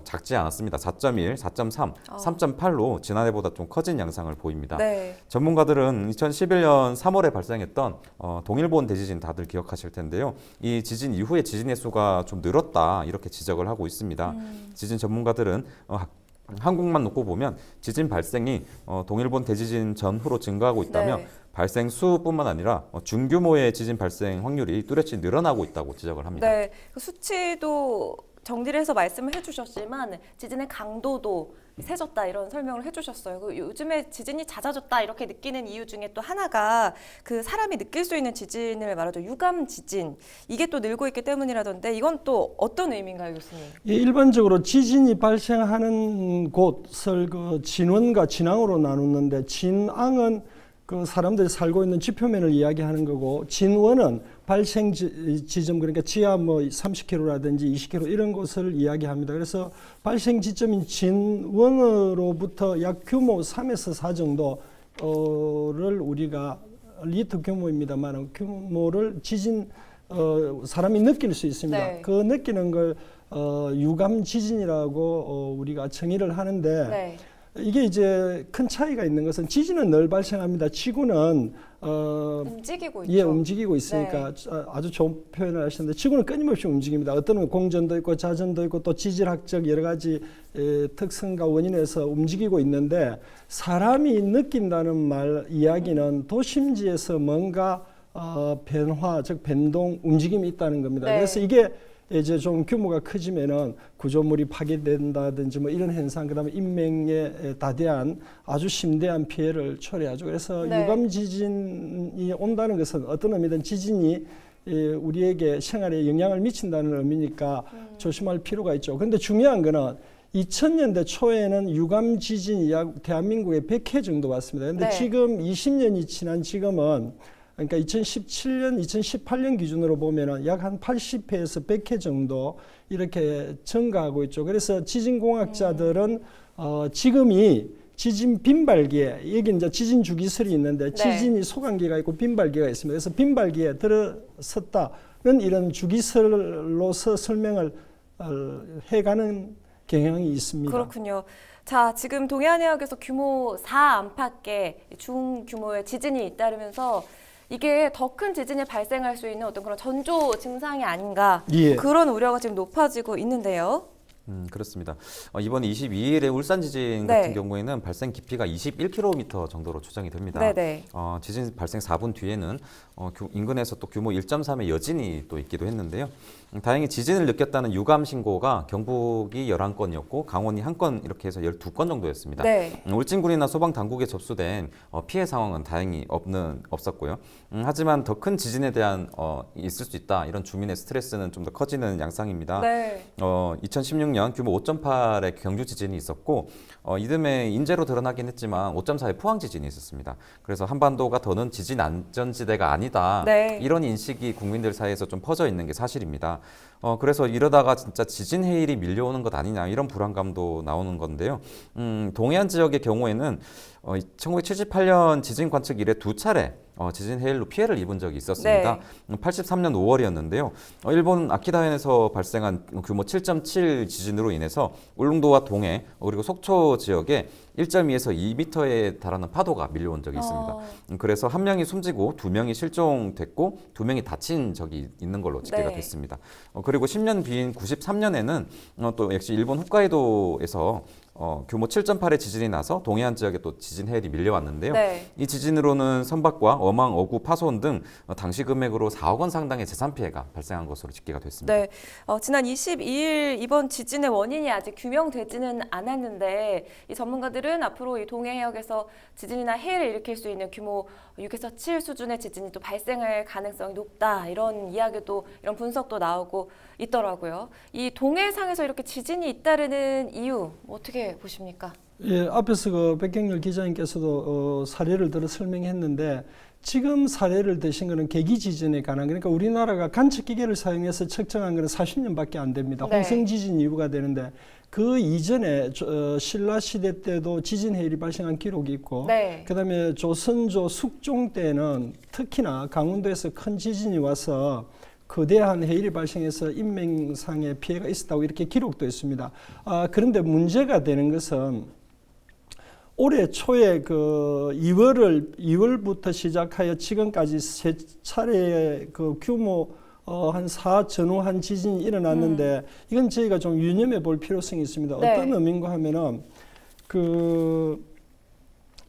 작지 않았습니다. 4.1, 4.3, 3.8로 지난해보다 좀 커진 양상을 보입니다. 네. 전문가들은 2011년 3월에 발생했던 동일본 대지진 다들 기억하실 텐데요. 이 지진 이후에 지진의 수가 좀 늘었다 이렇게 지적을 하고 있습니다. 지진 전문가들은 한국만 놓고 보면 지진 발생이 동일본 대지진 전후로 증가하고 있다면 네. 발생 수뿐만 아니라 중규모의 지진 발생 확률이 뚜렷이 늘어나고 있다고 지적을 합니다. 네, 그 수치도 정리를 해서 말씀을 해주셨지만 지진의 강도도 세졌다 이런 설명을 해주셨어요. 요즘에 지진이 잦아졌다 이렇게 느끼는 이유 중에 또 하나가 그 사람이 느낄 수 있는 지진을 말하죠. 유감 지진 이게 또 늘고 있기 때문이라던데 이건 또 어떤 의미인가요, 교수님? 일반적으로 지진이 발생하는 곳을 그 진원과 진앙으로 나누는데 진앙은 그 사람들이 살고 있는 지표면을 이야기하는 거고 진원은 발생 지점 그러니까 지하 뭐 30km라든지 20km 이런 곳을 이야기합니다. 그래서 발생 지점인 진원으로부터 약 규모 3에서 4 정도를 우리가 리터 규모입니다만 규모를 지진 사람이 느낄 수 있습니다. 네. 그 느끼는 걸 유감 지진이라고 우리가 정의를 하는데 네. 이게 이제 큰 차이가 있는 것은 지진은 늘 발생합니다. 지구는 움직이고 있죠. 예, 움직이고 있으니까 아주 좋은 표현을 하셨는데 지구는 끊임없이 움직입니다. 어떤 건 공전도 있고 자전도 있고 또 지질학적 여러 가지 특성과 원인에서 움직이고 있는데 사람이 느낀다는 말 이야기는 도심지에서 뭔가 변화, 즉 변동, 움직임이 있다는 겁니다. 네. 그래서 이게 이제 좀 규모가 커지면은 구조물이 파괴된다든지 뭐 이런 현상, 그다음에 인명에 다대한 아주 심대한 피해를 초래하죠. 그래서 네. 유감 지진이 온다는 것은 어떤 의미든 지진이 우리에게 생활에 영향을 미친다는 의미니까 조심할 필요가 있죠. 그런데 중요한 거는 2000년대 초에는 유감 지진이 약 대한민국에 100회 정도 왔습니다. 그런데 네. 지금 20년이 지난 지금은 그러니까 2017년, 2018년 기준으로 보면은 약 한 80회에서 100회 정도 이렇게 증가하고 있죠. 그래서 지진공학자들은 지금이 지진 빈발기에, 여기 이제 지진 주기설이 있는데 지진이 소강기가 있고 빈발기가 있습니다. 그래서 빈발기에 들어섰다는 이런 주기설로서 설명을 해가는 경향이 있습니다. 그렇군요. 자, 지금 동해안 해역에서 규모 4 안팎의 중규모의 지진이 잇따르면서 이게 더 큰 지진이 발생할 수 있는 어떤 그런 전조 증상이 아닌가 예. 그런 우려가 지금 높아지고 있는데요. 그렇습니다. 이번 22일에 울산 지진 네. 같은 경우에는 발생 깊이가 21km 정도로 추정이 됩니다. 네네. 지진 발생 4분 뒤에는 인근에서 또 규모 1.3의 여진이 또 있기도 했는데요. 다행히 지진을 느꼈다는 유감 신고가 경북이 11건이었고 강원이 1건 이렇게 해서 12건 정도였습니다. 네. 울진군이나 소방당국에 접수된 피해 상황은 다행히 없었고요. 하지만 더 큰 지진에 대한 있을 수 있다. 이런 주민의 스트레스는 좀 더 커지는 양상입니다. 네. 2016년 규모 5.8의 경주 지진이 있었고 이듬해 인재로 드러나긴 했지만 5.4의 포항 지진이 있었습니다. 그래서 한반도가 더는 지진 안전지대가 아니다. 네. 이런 인식이 국민들 사이에서 좀 퍼져 있는 게 사실입니다. 그래서 이러다가 진짜 지진 해일이 밀려오는 것 아니냐 이런 불안감도 나오는 건데요. 동해안 지역의 경우에는 1978년 지진 관측 이래 2차례 지진 해일로 피해를 입은 적이 있었습니다. 네. 83년 5월이었는데요. 일본 아키다현에서 발생한 규모 7.7 지진으로 인해서 울릉도와 동해 그리고 속초 지역에 1.2에서 2m에 달하는 파도가 밀려온 적이 있습니다. 그래서 한 명이 숨지고 2명이 실종됐고 2명이 다친 적이 있는 걸로 집계가 네. 됐습니다. 그리고 10년 뒤인 93년에는 또 역시 일본 홋카이도에서 규모 7.8의 지진이 나서 동해안 지역에 또 지진 해일이 밀려왔는데요. 네. 이 지진으로는 선박과 어망, 어구, 파손 등 당시 금액으로 4억 원 상당의 재산 피해가 발생한 것으로 집계가 됐습니다. 네, 지난 22일 이번 지진의 원인이 아직 규명되지는 않았는데 이 전문가들은 앞으로 이 동해 해역에서 지진이나 해일을 일으킬 수 있는 규모 6에서 7 수준의 지진이 또 발생할 가능성이 높다 이런 이야기도 이런 분석도 나오고 있더라고요. 이 동해상에서 이렇게 지진이 잇따르는 이유 어떻게 보십니까? 예, 앞에서 그 백경렬 기자님께서도 사례를 들어 설명했는데 지금 사례를 드신 거는 계기 지진에 관한 그러니까 우리나라가 관측 기계를 사용해서 측정한 거는 40년밖에 안 됩니다. 네. 홍성 지진 이후가 되는데 그 이전에 신라 시대 때도 지진 해일이 발생한 기록이 있고 네. 그다음에 조선조 숙종 때는 특히나 강원도에서 큰 지진이 와서 거대한 해일이 발생해서 인명상의 피해가 있었다고 이렇게 기록도 있습니다. 그런데 문제가 되는 것은 올해 초에 그 2월부터 시작하여 지금까지 세 차례 그 규모 한 4 전후한 지진이 일어났는데 이건 저희가 좀 유념해 볼 필요성이 있습니다. 네. 어떤 의미인가 하면은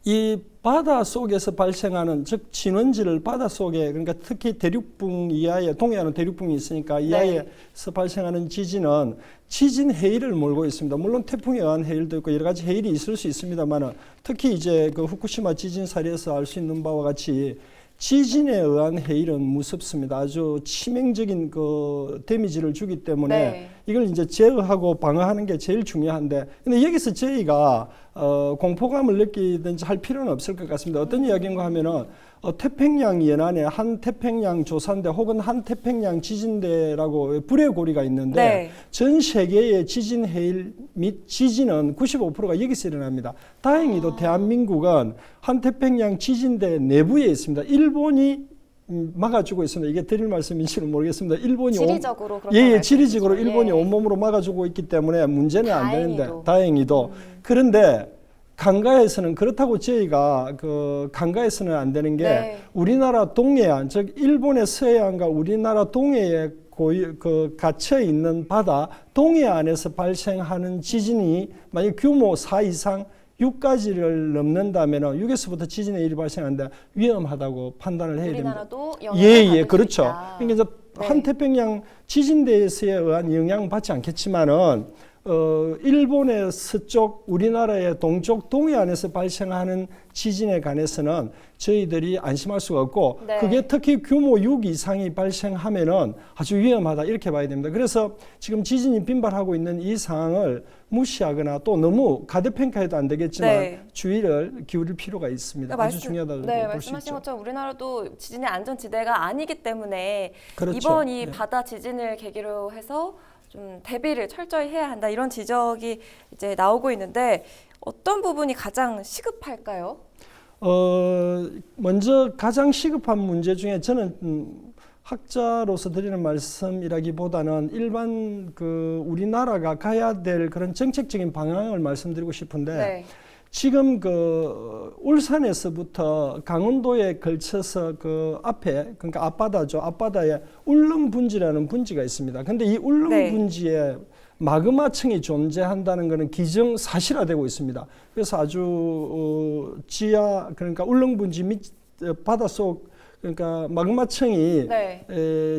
이 바다 속에서 발생하는 즉 진원지를 바다 속에 그러니까 특히 대륙붕 이하에 동해안은 대륙붕이 있으니까 이하에서 발생하는 지진은 지진 해일을 몰고 있습니다. 물론 태풍에 의한 해일도 있고 여러 가지 해일이 있을 수 있습니다만 특히 이제 그 후쿠시마 지진 사례에서 알 수 있는 바와 같이 지진에 의한 해일은 무섭습니다. 아주 치명적인 그 데미지를 주기 때문에 이걸 이제 제어하고 방어하는 게 제일 중요한데, 근데 여기서 저희가 공포감을 느끼든지 할 필요는 없을 것 같습니다. 어떤 이야기인가 하면은 태평양 연안에 한 태평양 조산대 혹은 한 태평양 지진대라고 불의 고리가 있는데 네. 전 세계의 지진 해일 및 지진은 95%가 여기서 일어납니다. 다행히도 대한민국은 한 태평양 지진대 내부에 있습니다. 일본이 막아주고 있습니다. 이게 드릴 말씀인지는 모르겠습니다. 일본이 지리적으로 지리적으로 일본이 온몸으로 막아주고 있기 때문에 문제는 안 되는데 다행히도 그런데 강가에서는 그렇다고 저희가 그 강가에서는 안 되는 게 우리나라 동해안, 즉 일본의 서해안과 우리나라 동해에 갇혀 있는 바다 동해안에서 발생하는 지진이 만약 규모 4 이상 6까지를 넘는다면 6에서부터 지진의 일이 발생하는데 위험하다고 판단을 해야 됩니다. 우리나라도 영향을 받을 그렇죠. 수 있다. 그러니까 한 태평양 지진대에 의한 영향을 받지 않겠지만은 일본의 서쪽, 우리나라의 동쪽, 동해안에서 발생하는 지진에 관해서는 저희들이 안심할 수가 없고 그게 특히 규모 6 이상이 발생하면은 아주 위험하다 이렇게 봐야 됩니다. 그래서 지금 지진이 빈발하고 있는 이 상황을 무시하거나 또 너무 가대평가해도 안 되겠지만 주의를 기울일 필요가 있습니다. 아주 중요하다고 볼 수 있죠. 말씀하신 것처럼 우리나라도 지진의 안전지대가 아니기 때문에 그렇죠. 이번 이 바다 지진을 계기로 해서 좀 대비를 철저히 해야 한다 이런 지적이 이제 나오고 있는데 어떤 부분이 가장 시급할까요? 먼저 가장 시급한 문제 중에 저는 학자로서 드리는 말씀이라기보다는 일반 그 우리나라가 가야 될 그런 정책적인 방향을 말씀드리고 싶은데 지금 그 울산에서부터 강원도에 걸쳐서 그 앞에 그러니까 앞바다죠. 앞바다에 울릉분지라는 분지가 있습니다. 근데 이 울릉분지에 마그마층이 존재한다는 것은 기정사실화되고 있습니다. 그래서 아주 지하 그러니까 울릉분지 밑 바닷속 그러니까 마그마층이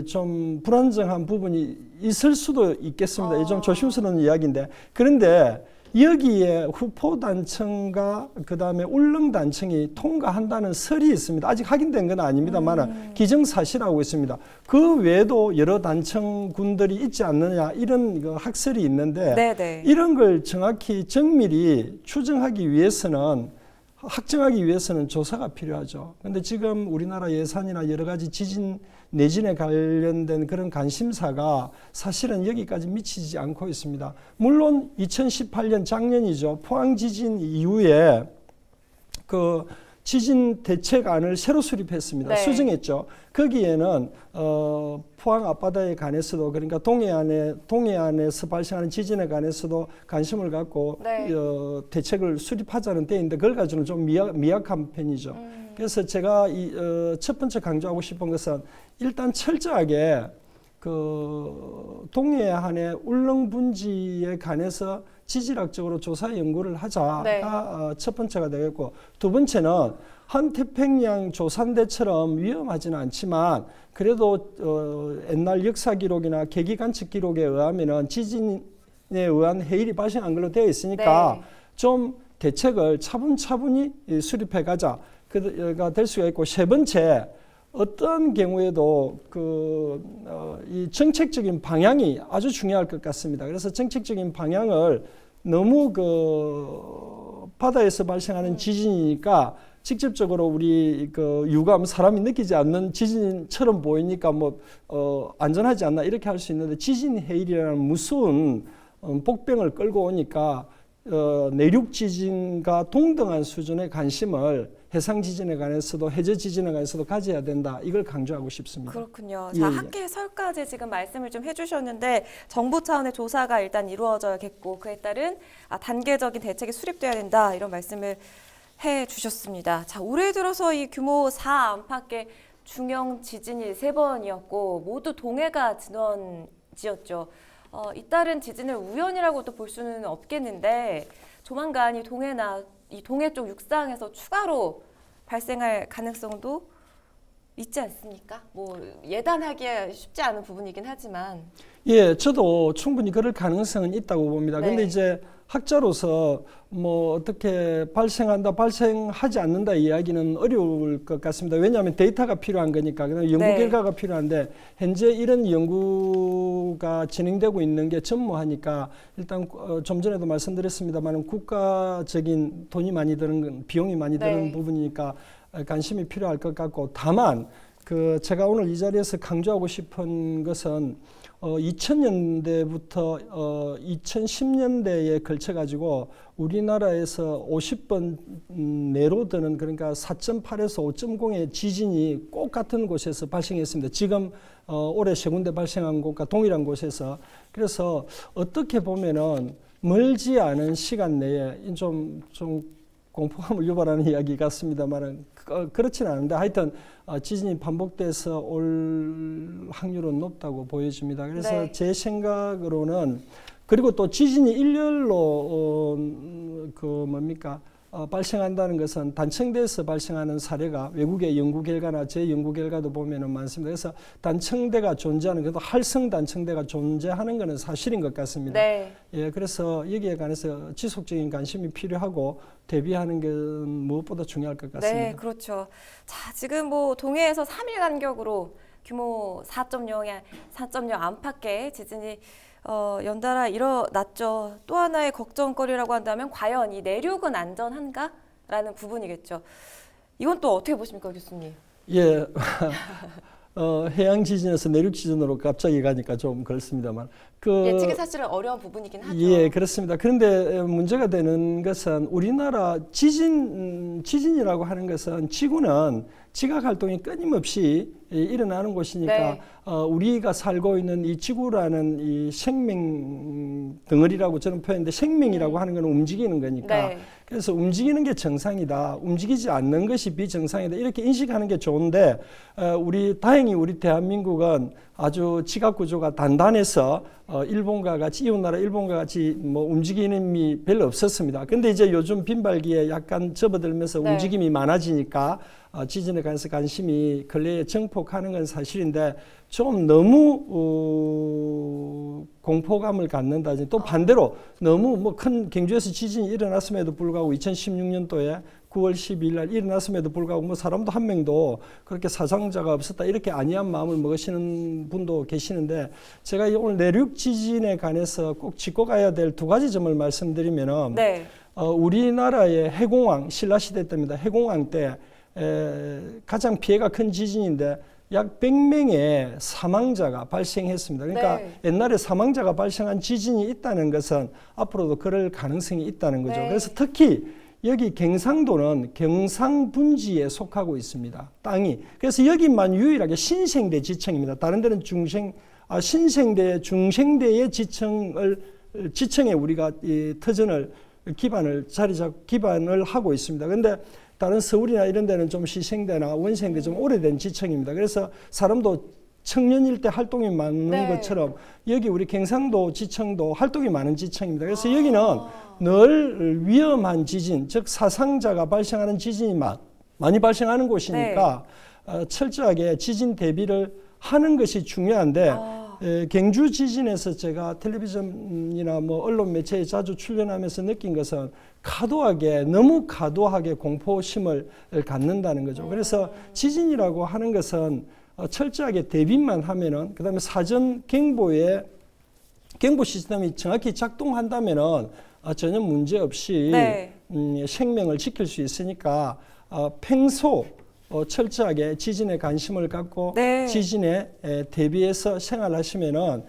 좀 불안정한 부분이 있을 수도 있겠습니다. 좀 조심스러운 이야기인데 그런데 여기에 후포단층과 그다음에 울릉단층이 통과한다는 설이 있습니다. 아직 확인된 건 아닙니다만 기정사실하고 있습니다. 그 외에도 여러 단층군들이 있지 않느냐 이런 학설이 있는데 이런 걸 정확히 정밀히 추정하기 위해서는 확정하기 위해서는 조사가 필요하죠. 그런데 지금 우리나라 예산이나 여러 가지 지진 내진에 관련된 그런 관심사가 사실은 여기까지 미치지 않고 있습니다. 물론 2018년 작년이죠. 포항 지진 이후에 그 지진 대책안을 새로 수립했습니다. 수정했죠. 거기에는 포항 앞바다에 관해서도 그러니까 동해안에서 발생하는 지진에 관해서도 관심을 갖고 대책을 수립하자는 때인데 그걸 가지고는 좀 미약한 편이죠. 그래서 제가 첫 번째 강조하고 싶은 것은 일단 철저하게 그 동해안의 울릉분지에 관해서 지질학적으로 조사 연구를 하자가 첫 번째가 되겠고 두 번째는 한 태평양 조산대처럼 위험하지는 않지만 그래도 옛날 역사 기록이나 계기 관측 기록에 의하면은 지진에 의한 해일이 발생한 걸로 되어 있으니까 좀 대책을 차분차분히 수립해 가자가 될 수가 있고 세 번째 어떤 경우에도 이 정책적인 방향이 아주 중요할 것 같습니다. 그래서 정책적인 방향을 너무 바다에서 발생하는 지진이니까 직접적으로 우리 유감 사람이 느끼지 않는 지진처럼 보이니까 안전하지 않나 이렇게 할 수 있는데 지진 해일이라는 무서운 복병을 끌고 오니까 내륙 지진과 동등한 수준의 관심을 해상 지진에 관해서도 해저 지진에 관해서도 가져야 된다. 이걸 강조하고 싶습니다. 그렇군요. 자, 학계 설까지 지금 말씀을 좀 해주셨는데 정부 차원의 조사가 일단 이루어져야겠고 그에 따른 단계적인 대책이 수립돼야 된다. 이런 말씀을 해주셨습니다. 자, 올해 들어서 이 규모 4 안팎의 중형 지진이 3번이었고 모두 동해가 진원지였죠. 잇따른 지진을 우연이라고도 볼 수는 없겠는데 조만간 이 동해나 이 동해 쪽 육상에서 추가로 발생할 가능성도 있지 않습니까? 예단하기가 쉽지 않은 부분이긴 하지만 저도 충분히 그럴 가능성은 있다고 봅니다. 그런데 이제 학자로서 뭐 어떻게 발생하지 않는다 이야기는 어려울 것 같습니다. 왜냐하면 데이터가 필요한 거니까. 그다음에 연구 네. 결과가 필요한데 현재 이런 연구가 진행되고 있는 게 전무하니까 일단 좀 전에도 말씀드렸습니다만 국가적인 돈이 많이 드는 비용이 많이 드는 네. 부분이니까 관심이 필요할 것 같고 다만 제가 오늘 이 자리에서 강조하고 싶은 것은 2000년대부터 2010년대에 걸쳐 가지고 우리나라에서 50번 내로 드는 그러니까 4.8에서 5.0의 지진이 꼭 같은 곳에서 발생했습니다. 지금 올해 세 군데 발생한 곳과 동일한 곳에서. 그래서 어떻게 보면은 멀지 않은 시간 내에 좀 공포감을 유발하는 이야기 같습니다만 그렇지는 않은데 하여튼 지진이 반복돼서 올 확률은 높다고 보여집니다. 그래서 네. 제 생각으로는 그리고 또 지진이 일렬로 발생한다는 것은 단층대에서 발생하는 사례가 외국의 연구 결과나 제 연구 결과도 보면은 많습니다. 그래서 단층대가 존재하는 그래도 활성 단층대가 존재하는 것은 사실인 것 같습니다. 네. 예, 그래서 여기에 관해서 지속적인 관심이 필요하고 대비하는 게 무엇보다 중요할 것 같습니다. 네, 그렇죠. 자, 지금 뭐 동해에서 3일 간격으로 규모 4.0 안팎의 지진이 연달아 일어났죠. 또 하나의 걱정거리라고 한다면 과연 이 내륙은 안전한가라는 부분이겠죠. 이건 또 어떻게 보십니까, 교수님? 예, 해양 지진에서 내륙 지진으로 갑자기 가니까 좀 그렇습니다만 예측이 사실은 어려운 부분이긴 하죠. 예, 그렇습니다. 그런데 문제가 되는 것은 우리나라 지진이라고 하는 것은 지구는 지각 활동이 끊임없이 일어나는 곳이니까 네. 우리가 살고 있는 이 지구라는 이 생명 덩어리라고 저는 표현했는데 생명이라고 하는 건 움직이는 거니까 네. 그래서 움직이는 게 정상이다. 움직이지 않는 것이 비정상이다. 이렇게 인식하는 게 좋은데 다행히 우리 대한민국은 아주 지각 구조가 단단해서 일본과 같이 이웃나라 일본과 같이 뭐 움직임이 별로 없었습니다. 근데 이제 요즘 빈발기에 약간 접어들면서 네. 움직임이 많아지니까 지진에 관해서 관심이 근래에 증폭하는 건 사실인데 좀 너무 공포감을 갖는다든지 또 반대로 너무 뭐 큰 경주에서 지진이 일어났음에도 불구하고 2016년도에 9월 12일 날 일어났음에도 불구하고 뭐 사람도 한 명도 그렇게 사상자가 없었다 이렇게 안이한 마음을 먹으시는 분도 계시는데 제가 오늘 내륙 지진에 관해서 꼭 짚고 가야 될 두 가지 점을 말씀드리면은 네. 우리나라의 해공왕 신라시대 때입니다. 해공왕 때 가장 피해가 큰 지진인데 약 100명의 사망자가 발생했습니다. 그러니까 네. 옛날에 사망자가 발생한 지진이 있다는 것은 앞으로도 그럴 가능성이 있다는 거죠. 네. 그래서 특히 여기 경상도는 경상분지에 속하고 있습니다. 땅이. 그래서 여기만 유일하게 신생대 지청입니다. 다른 데는 신생대, 중생대의 지청에 우리가 이 터전을 기반을 하고 있습니다. 그런데 다른 서울이나 이런 데는 좀 시생대나 원생대 좀 오래된 지청입니다. 그래서 사람도 청년일 때 활동이 많은 네. 것처럼 여기 우리 경상도 지청도 활동이 많은 지청입니다. 그래서 여기는 늘 위험한 지진, 즉 사상자가 발생하는 지진이 많이 발생하는 곳이니까 철저하게 지진 대비를 하는 것이 중요한데 경주 지진에서 제가 텔레비전이나 뭐 언론 매체에 자주 출연하면서 느낀 것은 너무 과도하게 공포심을 갖는다는 거죠. 그래서 지진이라고 하는 것은 철저하게 대비만 하면은 그다음에 사전 경보 시스템이 정확히 작동한다면은 전혀 문제 없이 네. 생명을 지킬 수 있으니까 평소 철저하게 지진에 관심을 갖고 네. 지진에 대비해서 생활하시면은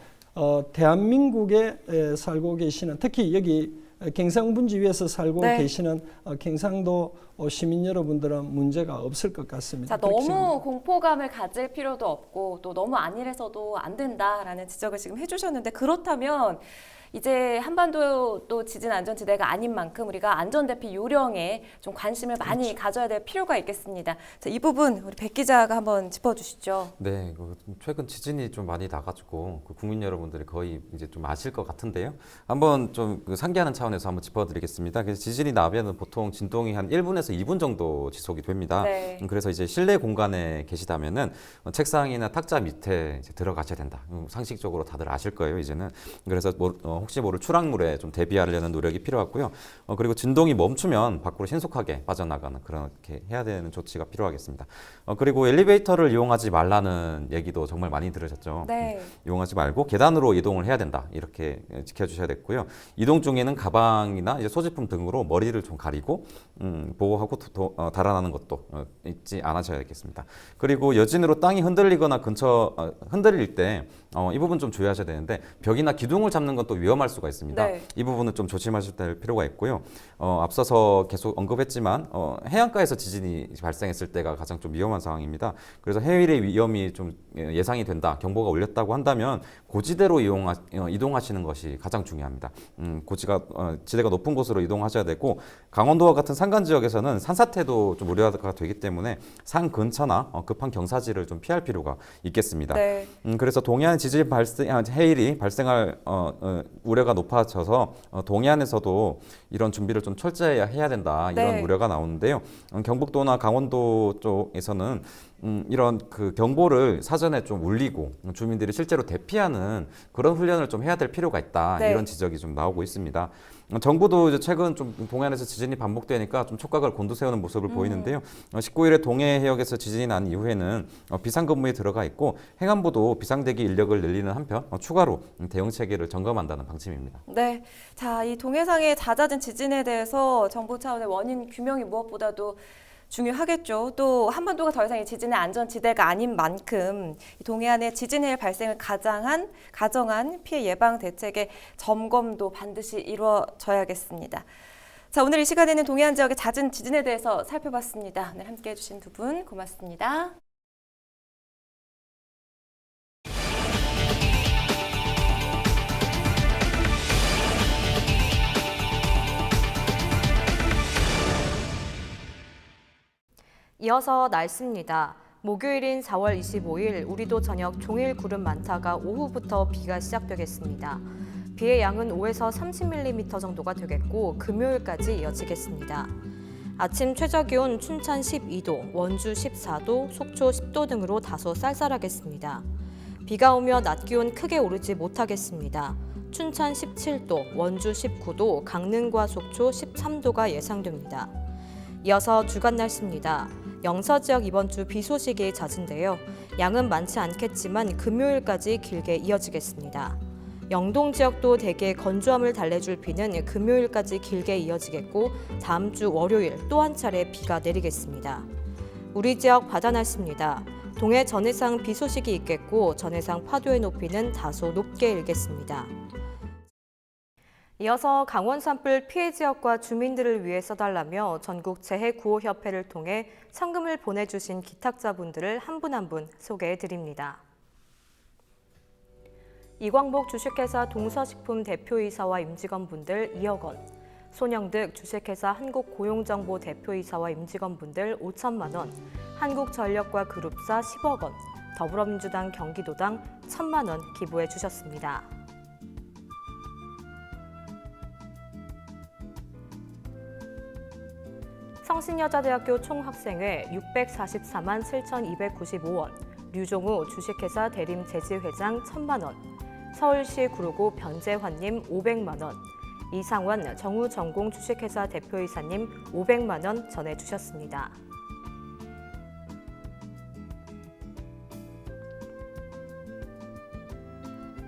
대한민국에 살고 계시는 특히 여기 경상분지 위에서 살고 네. 계시는 경상도 시민 여러분들은 문제가 없을 것 같습니다. 자, 너무 공포감을 가질 필요도 없고 또 너무 안일해서도 안 된다라는 지적을 지금 해주셨는데 그렇다면 이제 한반도도 지진 안전지대가 아닌 만큼 우리가 안전대피 요령에 좀 관심을 많이 가져야 될 필요가 있겠습니다. 자, 이 부분 우리 백 기자가 한번 짚어주시죠. 네, 최근 지진이 좀 많이 나가지고 국민 여러분들이 거의 이제 좀 아실 것 같은데요. 한번 좀 상기하는 차원에서 한번 짚어드리겠습니다. 그래서 지진이 나면은 보통 진동이 한 1분에서 2분 정도 지속이 됩니다. 네. 그래서 이제 실내 공간에 계시다면은 책상이나 탁자 밑에 이제 들어가셔야 된다. 상식적으로 다들 아실 거예요, 이제는. 그래서 혹시 모를 추락물에 좀 대비하려는 노력이 필요하고요. 그리고 진동이 멈추면 밖으로 신속하게 빠져나가는 그렇게 해야 되는 조치가 필요하겠습니다. 그리고 엘리베이터를 이용하지 말라는 얘기도 정말 많이 들으셨죠. 네. 이용하지 말고 계단으로 이동을 해야 된다. 이렇게 지켜주셔야 됐고요. 이동 중에는 가방이나 이제 소지품 등으로 머리를 좀 가리고 보호하고 달아나는 것도 잊지 않으셔야겠습니다. 그리고 여진으로 땅이 흔들리거나 흔들릴 때 이 부분 좀 주의하셔야 되는데 벽이나 기둥을 잡는 건 또 위험할 수가 있습니다. 네. 이 부분은 좀 조심하실 필요가 있고요. 앞서서 계속 언급했지만 해안가에서 지진이 발생했을 때가 가장 좀 위험한 상황입니다. 그래서 해일의 위험이 좀 예상이 된다, 경보가 울렸다고 한다면 고지대로 이동하시는 것이 가장 중요합니다. 지대가 높은 곳으로 이동하셔야 되고 강원도와 같은 산간 지역에서는 산사태도 좀 우려가 되기 때문에 산 근처나 급한 경사지를 좀 피할 필요가 있겠습니다. 네. 그래서 동해안 지진 해일이 발생할 우려가 높아져서 동해안에서도 이런 준비를 좀 철저히 해야 된다 이런 네. 우려가 나오는데요. 경북도나 강원도 쪽에서는 이런 그 경보를 사전에 좀 울리고 주민들이 실제로 대피하는 그런 훈련을 좀 해야 될 필요가 있다. 네. 이런 지적이 좀 나오고 있습니다. 정부도 이제 최근 좀 동해안에서 지진이 반복되니까 좀 촉각을 곤두세우는 모습을 보이는데요. 19일에 동해 해역에서 지진이 난 이후에는 비상근무에 들어가 있고 행안부도 비상대기 인력을 늘리는 한편 추가로 대응 체계를 점검한다는 방침입니다. 네. 자, 이 동해상의 잦아든 지진에 대해서 정부 차원의 원인 규명이 무엇보다도 중요하겠죠. 또 한반도가 더 이상 이 지진의 안전지대가 아닌 만큼 이 동해안의 지진해일 발생을 가정한 피해 예방 대책의 점검도 반드시 이루어져야겠습니다. 자, 오늘 이 시간에는 동해안 지역의 잦은 지진에 대해서 살펴봤습니다. 오늘 함께해 주신 두 분 고맙습니다. 이어서 날씨입니다. 목요일인 4월 25일 우리도 저녁 종일 구름 많다가 오후부터 비가 시작되겠습니다. 비의 양은 5에서 30mm 정도가 되겠고 금요일까지 이어지겠습니다. 아침 최저기온 춘천 12도, 원주 14도, 속초 10도 등으로 다소 쌀쌀하겠습니다. 비가 오며 낮 기온 크게 오르지 못하겠습니다. 춘천 17도, 원주 19도, 강릉과 속초 13도가 예상됩니다. 이어서 주간 날씨입니다. 영서 지역 이번 주 비 소식이 잦은데요. 양은 많지 않겠지만 금요일까지 길게 이어지겠습니다. 영동 지역도 대개 건조함을 달래줄 비는 금요일까지 길게 이어지겠고 다음 주 월요일 또 한 차례 비가 내리겠습니다. 우리 지역 바다 날씨입니다. 동해 전해상 비 소식이 있겠고 전해상 파도의 높이는 다소 높게 일겠습니다. 이어서 강원 산불 피해 지역과 주민들을 위해 써달라며 전국 재해구호협회를 통해 성금을 보내주신 기탁자분들을 한 분 한 분 소개해드립니다. 이광복 주식회사 동서식품 대표이사와 임직원분들 2억 원, 손영득 주식회사 한국고용정보 대표이사와 임직원분들 5천만 원, 한국전력과 그룹사 10억 원, 더불어민주당 경기도당 1,000만 원 기부해 주셨습니다. 성신여자대학교 총학생회 644만 7,295원, 류종우 주식회사 대림제지회장 1,000만 원, 서울시 구로구 변재환님 500만 원, 이상원 정우전공 주식회사 대표이사님 500만 원 전해주셨습니다.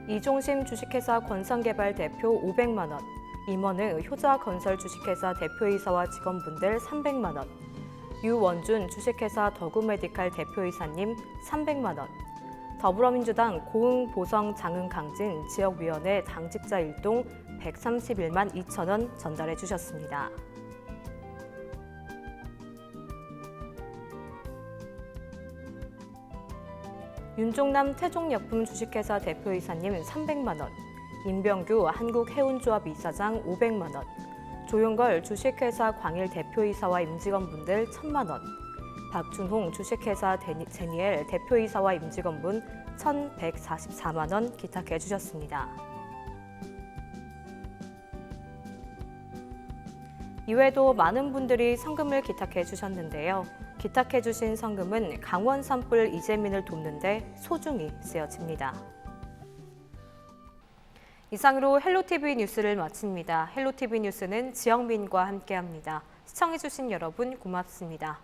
이종심 주식회사 권선개발 대표 500만 원, 임원응 효자건설 주식회사 대표이사와 직원분들 300만 원, 유원준 주식회사 더구메디칼 대표이사님 300만 원, 더불어민주당 고흥보성 장흥강진 지역위원회 당직자 일동 131만 2천 원 전달해 주셨습니다. 윤종남 태종약품 주식회사 대표이사님 300만 원, 임병규 한국해운조합 이사장 500만 원, 조용걸 주식회사 광일 대표이사와 임직원분들 1,000만 원, 박준홍 주식회사 제니엘 대표이사와 임직원분 1,144만 원 기탁해 주셨습니다. 이외에도 많은 분들이 성금을 기탁해 주셨는데요. 기탁해 주신 성금은 강원 산불 이재민을 돕는 데 소중히 쓰여집니다. 이상으로 헬로티비 뉴스를 마칩니다. 헬로티비 뉴스는 지영민과 함께합니다. 시청해주신 여러분 고맙습니다.